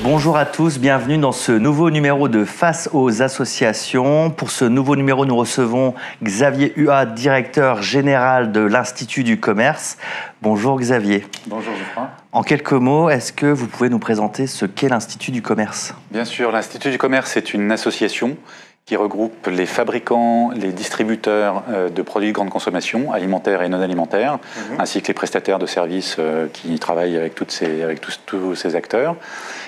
Bonjour à tous, bienvenue dans ce nouveau numéro de Face aux associations. Pour ce nouveau numéro, nous recevons Xavier Huat, directeur général de l'Institut du commerce. Bonjour Xavier. Bonjour Geoffroy. En quelques mots, est-ce que vous pouvez nous présenter ce qu'est l'Institut du commerce ? Bien sûr, l'Institut du commerce est une association qui regroupe les fabricants, les distributeurs de produits de grande consommation, alimentaires et non alimentaires, ainsi que les prestataires de services qui travaillent avec tous ces acteurs.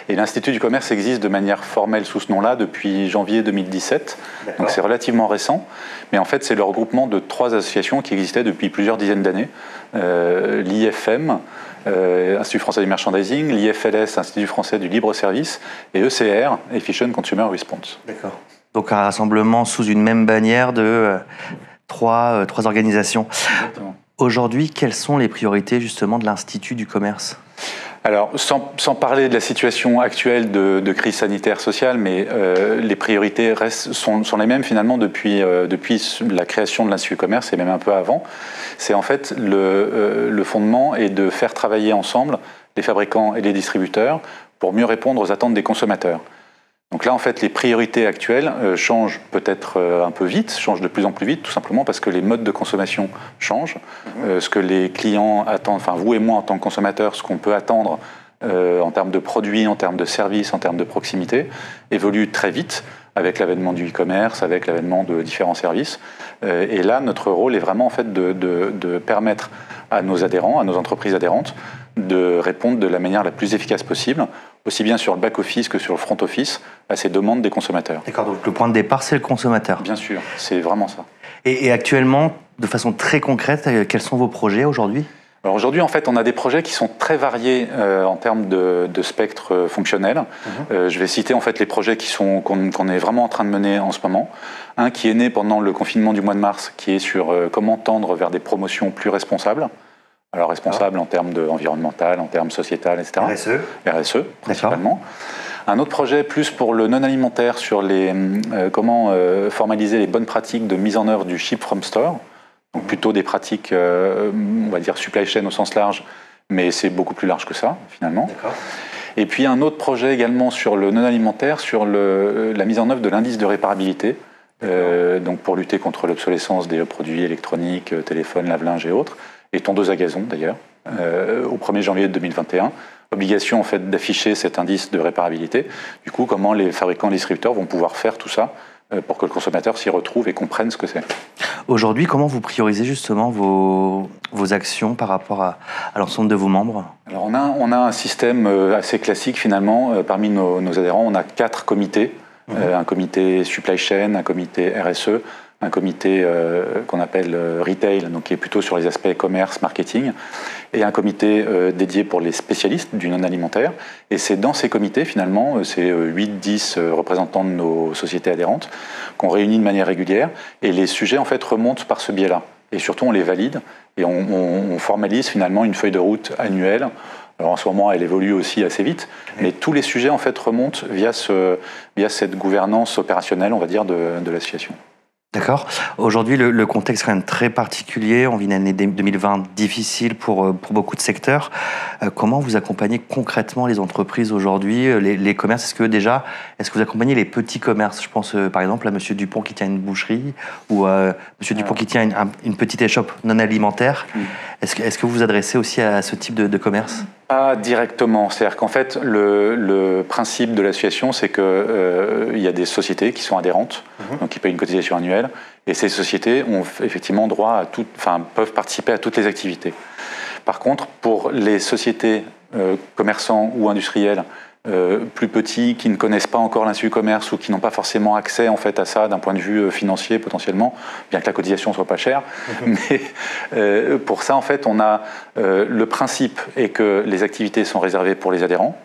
Et l'Institut du commerce existe de manière formelle sous ce nom-là depuis janvier 2017, donc c'est relativement récent. Mais en fait, c'est le regroupement de 3 associations qui existaient depuis plusieurs dizaines d'années. L'IFM, Institut français du merchandising, l'IFLS, Institut français du libre-service, et ECR, Efficient Consumer Response. D'accord. Donc un rassemblement sous une même bannière de trois organisations. Exactement. Aujourd'hui, quelles sont les priorités justement de l'Institut du commerce ? Alors, sans parler de la situation actuelle de crise sanitaire sociale, mais les priorités sont les mêmes finalement depuis la création de l'Institut du commerce et même un peu avant. C'est en fait le fondement est de faire travailler ensemble les fabricants et les distributeurs pour mieux répondre aux attentes des consommateurs. Donc là, en fait, les priorités actuelles changent peut-être un peu vite, changent de plus en plus vite, tout simplement parce que les modes de consommation changent. Ce que les clients attendent, enfin vous et moi en tant que consommateurs, ce qu'on peut attendre en termes de produits, en termes de services, en termes de proximité, évolue très vite avec l'avènement du e-commerce, avec l'avènement de différents services. Et là, notre rôle est vraiment en fait de permettre à nos adhérents, à nos entreprises adhérentes, de répondre de la manière la plus efficace possible, aussi bien sur le back-office que sur le front-office, à ces demandes des consommateurs. D'accord, donc le point de départ, c'est le consommateur. Bien sûr, c'est vraiment ça. Et actuellement, de façon très concrète, quels sont vos projets aujourd'hui ? Alors aujourd'hui, en fait, on a des projets qui sont très variés en termes de spectre fonctionnel. Je vais citer en fait les projets qu'on est vraiment en train de mener en ce moment. Un qui est né pendant le confinement du mois de mars, qui est sur comment tendre vers des promotions plus responsables. Alors responsable en termes environnemental, en termes sociétal, etc. RSE, principalement. Un autre projet plus pour le non-alimentaire sur comment formaliser les bonnes pratiques de mise en œuvre du Ship from Store. Donc plutôt des pratiques, on va dire supply chain au sens large, mais c'est beaucoup plus large que ça, finalement. Et puis un autre projet également sur le non-alimentaire, sur la mise en œuvre de l'indice de réparabilité, donc pour lutter contre l'obsolescence des produits électroniques, téléphones, lave-linge et autres, et tondeuses à gazon d'ailleurs, au 1er janvier 2021. Obligation en fait d'afficher cet indice de réparabilité. Du coup, comment les fabricants et les distributeurs vont pouvoir faire tout ça pour que le consommateur s'y retrouve et comprenne ce que c'est. Aujourd'hui, comment vous priorisez justement vos actions par rapport à l'ensemble de vos membres ? Alors on a un système assez classique finalement. Parmi nos adhérents, on a 4 comités. Un comité supply chain, un comité RSE, un comité qu'on appelle retail, donc qui est plutôt sur les aspects commerce, marketing, et un comité dédié pour les spécialistes du non-alimentaire. Et c'est dans ces comités, finalement, c'est 8-10 représentants de nos sociétés adhérentes qu'on réunit de manière régulière, et les sujets, en fait, remontent par ce biais-là. Et surtout, on les valide, et on formalise, finalement, une feuille de route annuelle. Alors en ce moment, elle évolue aussi assez vite, mais tous les sujets, en fait, remontent via cette gouvernance opérationnelle, on va dire, de l'association. D'accord. Aujourd'hui, le contexte est quand même très particulier. On vit une année 2020 difficile pour beaucoup de secteurs. Comment vous accompagnez concrètement les entreprises aujourd'hui, les commerces ? Est-ce que vous accompagnez les petits commerces ? Je pense par exemple à Monsieur Dupont qui tient une boucherie ou à Monsieur Dupont qui tient une petite échoppe non alimentaire. Est-ce que vous vous adressez aussi à ce type de commerce ? Pas directement. C'est-à-dire qu'en fait, le principe de l'association, c'est qu'il y a des sociétés qui sont adhérentes, donc qui payent une cotisation annuelle, et ces sociétés ont effectivement droit peuvent participer à toutes les activités. Par contre, pour les sociétés commerçants ou industriels plus petits, qui ne connaissent pas encore l'Institut du commerce ou qui n'ont pas forcément accès en fait à ça d'un point de vue financier potentiellement, bien que la cotisation soit pas chère. Mais pour ça, en fait, on a le principe est que les activités sont réservées pour les adhérents.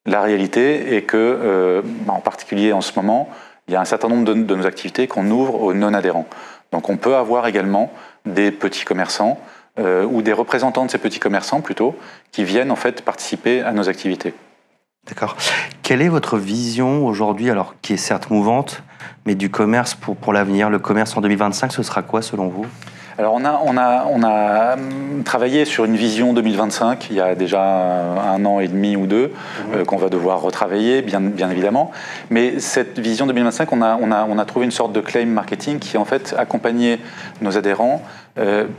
La réalité est que, en particulier en ce moment, il y a un certain nombre de nos activités qu'on ouvre aux non-adhérents. Donc on peut avoir également des petits commerçants ou des représentants de ces petits commerçants plutôt qui viennent en fait participer à nos activités. D'accord. Quelle est votre vision aujourd'hui, alors qui est certes mouvante, mais du commerce pour l'avenir ? Le commerce en 2025, ce sera quoi selon vous ? Alors on a travaillé sur une vision 2025 il y a déjà 1 an et demi ou 2 qu'on va devoir retravailler bien évidemment. Mais cette vision 2025, on a trouvé une sorte de claim marketing qui en fait accompagnait nos adhérents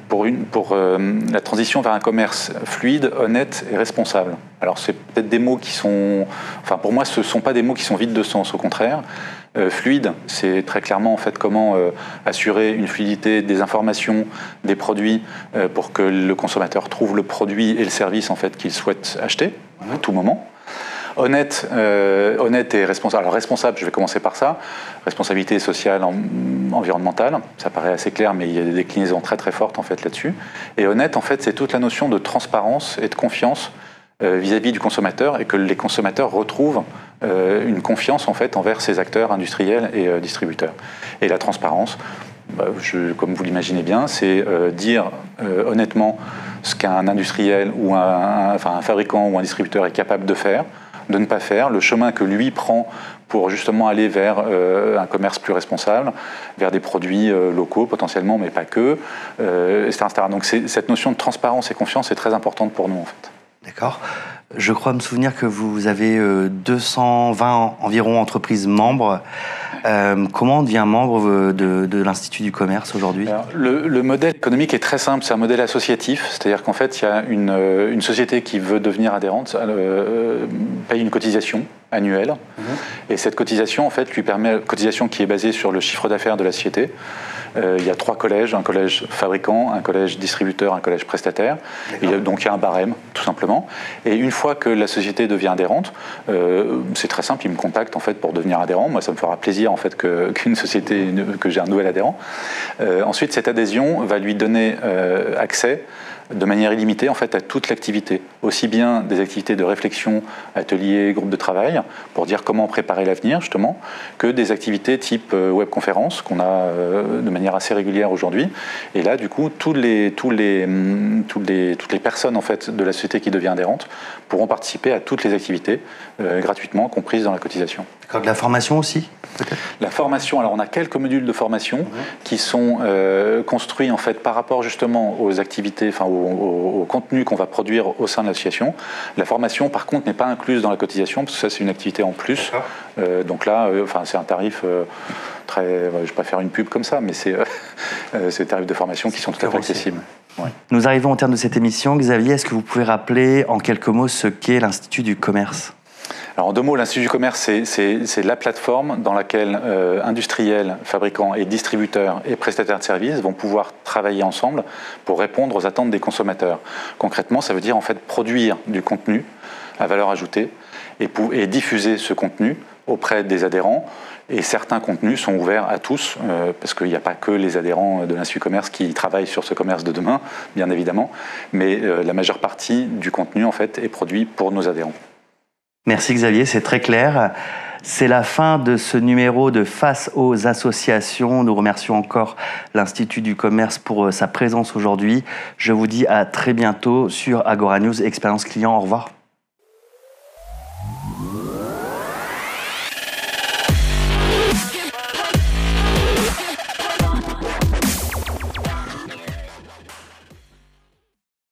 pour la transition vers un commerce fluide, honnête et responsable. Alors c'est peut-être des mots qui sont, enfin pour moi ce ne sont pas des mots qui sont vides de sens, au contraire. Fluide, c'est très clairement en fait comment assurer une fluidité des informations, des produits pour que le consommateur trouve le produit et le service en fait qu'il souhaite acheter à tout moment. Honnête et responsable. Alors responsable, je vais commencer par ça. Responsabilité sociale, environnementale, ça paraît assez clair, mais il y a des déclinaisons très très fortes en fait là-dessus. Et honnête, en fait, c'est toute la notion de transparence et de confiance vis-à-vis du consommateur et que les consommateurs retrouvent une confiance en fait envers ces acteurs industriels et distributeurs. Et la transparence, comme vous l'imaginez bien, c'est dire honnêtement ce qu'un industriel ou un fabricant ou un distributeur est capable de faire, de ne pas faire, le chemin que lui prend pour justement aller vers un commerce plus responsable, vers des produits locaux potentiellement, mais pas que, etc., etc. Donc cette notion de transparence et confiance est très importante pour nous en fait. D'accord. Je crois me souvenir que vous avez 220 environ entreprises membres. Comment on devient membre de l'Institut du Commerce aujourd'hui ? Le modèle économique est très simple, c'est un modèle associatif, c'est-à-dire qu'en fait, il y a une société qui veut devenir adhérente, paye une cotisation annuelle, et cette cotisation, en fait, lui permet, cotisation qui est basée sur le chiffre d'affaires de la société. Il y a 3 collèges, un collège fabricant, un collège distributeur, un collège prestataire. Donc il y a un barème, tout simplement. Et une fois que la société devient adhérente, c'est très simple, il me contacte en fait pour devenir adhérent. Moi, ça me fera plaisir en fait que j'ai un nouvel adhérent. Ensuite, cette adhésion va lui donner accès de manière illimitée en fait à toute l'activité, aussi bien des activités de réflexion, ateliers, groupes de travail, pour dire comment préparer l'avenir justement, que des activités type webconférence qu'on a de manière assez régulière aujourd'hui. Et là, du coup, toutes les personnes en fait de la société qui devient adhérente pourront participer à toutes les activités gratuitement, comprises dans la cotisation. D'accord, de la formation aussi, peut-être ? La formation, alors on a quelques modules de formation qui sont construits en fait par rapport justement aux activités, enfin au contenu qu'on va produire au sein de l'association. La formation, par contre, n'est pas incluse dans la cotisation parce que ça c'est une activité en plus. Donc là, c'est un tarif très, je ne vais pas faire une pub comme ça, mais c'est des tarifs de formation qui sont tout à fait accessibles. Ouais. Nous arrivons au terme de cette émission. Xavier, est-ce que vous pouvez rappeler en quelques mots ce qu'est l'Institut du Commerce ? Alors en 2 mots, l'Institut du Commerce, c'est la plateforme dans laquelle industriels, fabricants et distributeurs et prestataires de services vont pouvoir travailler ensemble pour répondre aux attentes des consommateurs. Concrètement, ça veut dire en fait produire du contenu à valeur ajoutée et diffuser ce contenu auprès des adhérents. Et certains contenus sont ouverts à tous, parce qu'il n'y a pas que les adhérents de l'Institut du Commerce qui travaillent sur ce commerce de demain, bien évidemment, mais la majeure partie du contenu en fait est produit pour nos adhérents. Merci Xavier, c'est très clair. C'est la fin de ce numéro de Face aux associations. Nous remercions encore l'Institut du Commerce pour sa présence aujourd'hui. Je vous dis à très bientôt sur Agora News Expérience Client. Au revoir.